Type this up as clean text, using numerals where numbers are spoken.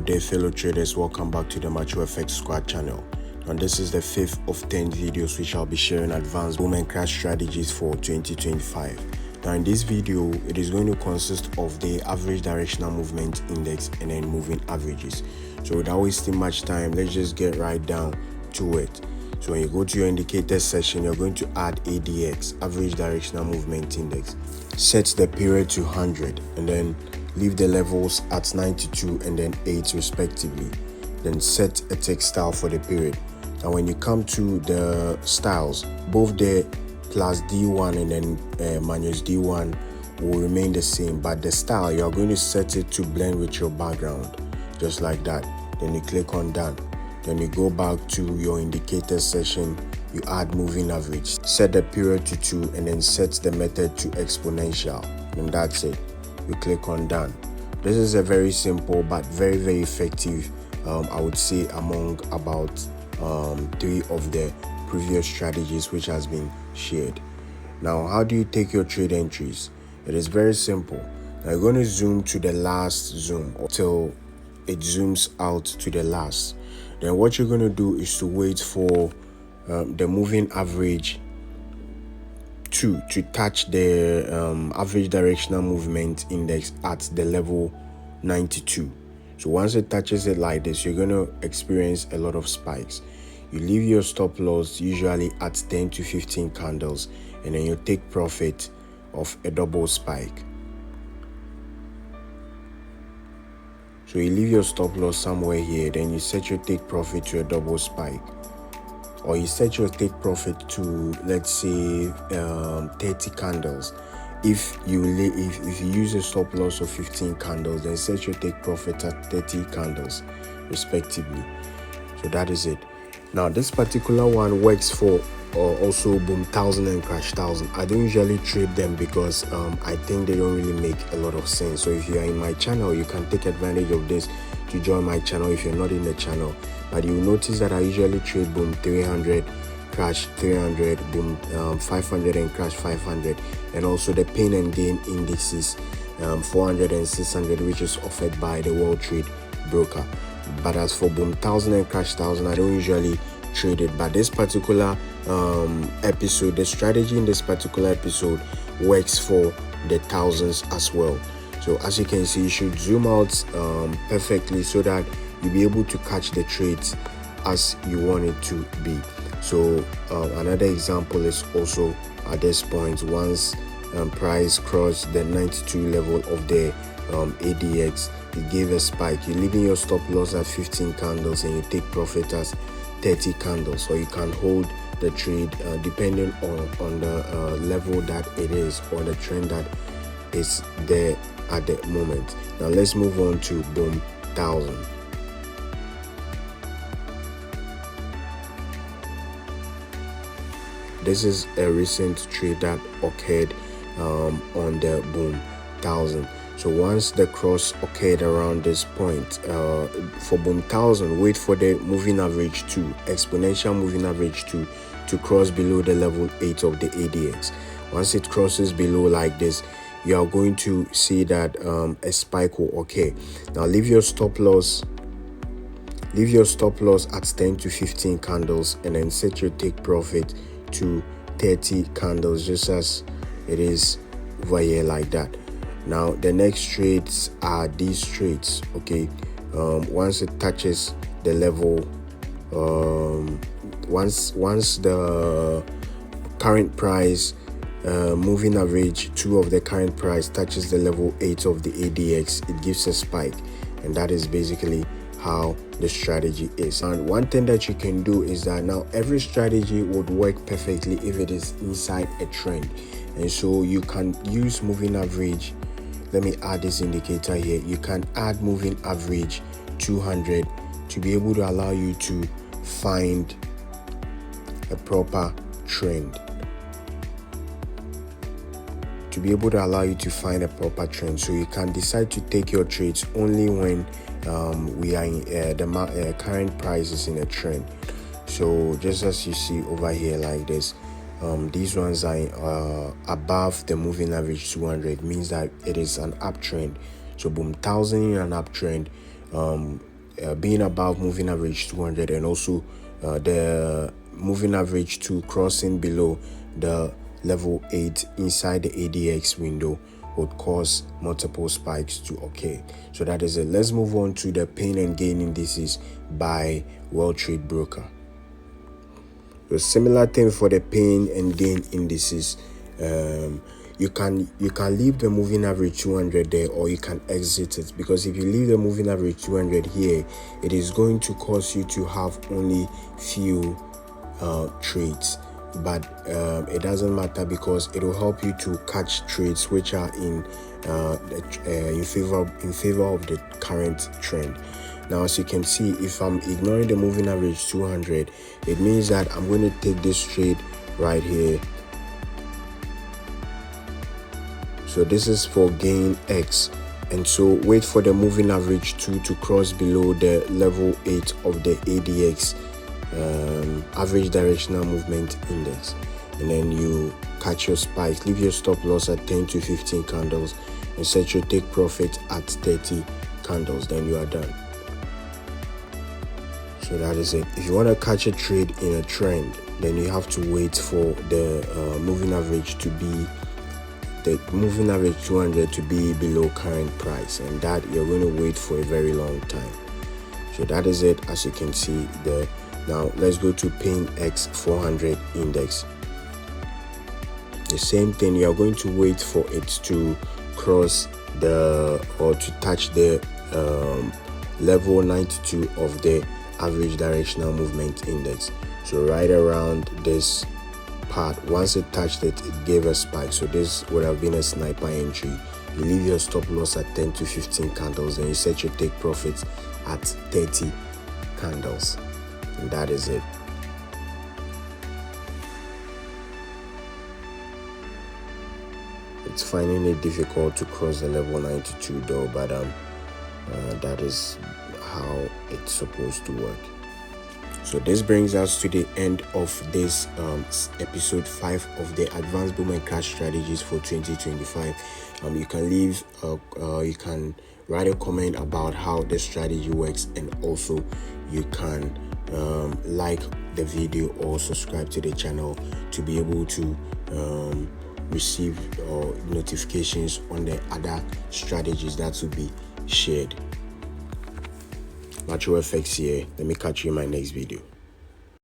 Good day, fellow traders. Welcome back to the Mature FX Squad channel. And this is the 5th of 10 videos which I'll be sharing advanced boom and crash strategies for 2025. Now in this video, it is going to consist of the average directional movement index and then moving averages. So without wasting much time, let's just get right down to it. So when you go to your indicator section, you're going to add ADX, average directional movement index. Set the period to 100 and then leave the levels at 92 and then 8 respectively. Then set a text style for the period. Now when you come to the styles, both the plus D1 and then minus D1 will remain the same, but the style, you are going to set it to blend with your background, just like that. Then you click on done. Then you go back to your indicator section, you add moving average, set the period to 2 and then set the method to exponential, and that's it. You click on done. This is a very simple but very effective, I would say, among about 3 of the previous strategies which has been shared. Now, how do you take your trade entries? It is very simple. Now you're going to zoom to the last zoom until it zooms out to the last. Then what you're going to do is to wait for the moving average to touch the average directional movement index at the level 92. So once it touches it like this, you're going to experience a lot of spikes. You leave your stop loss usually at 10 to 15 candles, and then you take profit of a double spike. So you leave your stop loss somewhere here, then you set your take profit to a double spike, or you set your take profit to, let's say, 30 candles. If you use a stop loss of 15 candles, then set your take profit at 30 candles respectively. So that is it. Now this particular one works for also boom 1000 and crash 1000. I don't usually trade them because I think they don't really make a lot of sense. So if you are in my channel, you can take advantage of this to join my channel if you're not in the channel. But you'll notice that I usually trade boom 300, crash 300, boom 500 and crash 500, and also the pain and gain indices 400 and 600, which is offered by the World Trade Broker. But as for boom 1000 and crash 1000, I don't usually trade it. But this particular episode, the strategy in this particular episode works for the thousands as well. So as you can see, you should zoom out perfectly so that you'll be able to catch the trades as you want it to be. So another example is also at this point, once price crossed the 92 level of the ADX, it gave a spike. You're leaving your stop loss at 15 candles and you take profit as 30 candles, or you can hold the trade depending on the level that it is or the trend that is there at the moment. Now let's move on to boom 1000. This is a recent trade that occurred on the boom 1000. So once the cross occurred around this point, for boom 1000, wait for the moving average 2, exponential moving average 2, to cross below the level 8 of the ADX. Once it crosses below like this, you are going to see that a spike will occur. Now leave your stop loss at 10 to 15 candles and then set your take profit to 30 candles, just as it is over here like that. Now the next trades are these trades. Okay, once it touches the level, once the current price moving average 2 of the current price touches the level 8 of the ADX, it gives a spike, and that is basically how the strategy is. And one thing that you can do is that now every strategy would work perfectly if it is inside a trend, and so you can use moving average. Let me add this indicator here. You can add moving average 200 to be able to allow you to find a proper trend. So you can decide to take your trades only when we are in the current price is in a trend. So just as you see over here like this, these ones are above the moving average 200, means that it is an uptrend. So boom 1000 in an uptrend, being above moving average 200, and also the moving average 2 crossing below the level 8 inside the ADX window would cause multiple spikes to occur. So that is it. Let's move on to the pain and gain indices by World Trade Broker. The similar thing for the pain and gain indices. You can leave the moving average 200 there, or you can exit it, because if you leave the moving average 200 here, it is going to cause you to have only few trades. But it doesn't matter, because it will help you to catch trades which are in favor of the current trend. Now, as you can see, if I'm ignoring the moving average 200, it means that I'm going to take this trade right here. So this is for gain X, and so wait for the moving average 2 to cross below the level 8 of the ADX average directional movement index, and then you catch your spikes. Leave your stop loss at 10 to 15 candles and set your take profit at 30 candles. Then you are done. So that is it. If you want to catch a trade in a trend, then you have to wait for the moving average 200 to be below current price, and that you're going to wait for a very long time. So that is it, as you can see there. Now let's go to Pain X 400 index. The same thing, you are going to wait for it to cross or to touch the level 92 of the average directional movement index. So right around this part, once it touched it, it gave a spike. So this would have been a sniper entry. You leave your stop loss at 10 to 15 candles, and you set your take profits at 30 candles, and that is it. It's finding it difficult to cross the level 92 though, but that is how it's supposed to work. So this brings us to the end of this episode 5 of the Advanced Boom and Crash Strategies for 2025. You can leave, you can write a comment about how the strategy works, and also you can like the video or subscribe to the channel to be able to receive notifications on the other strategies that will be shared. Macho FX here. Let me catch you in my next video.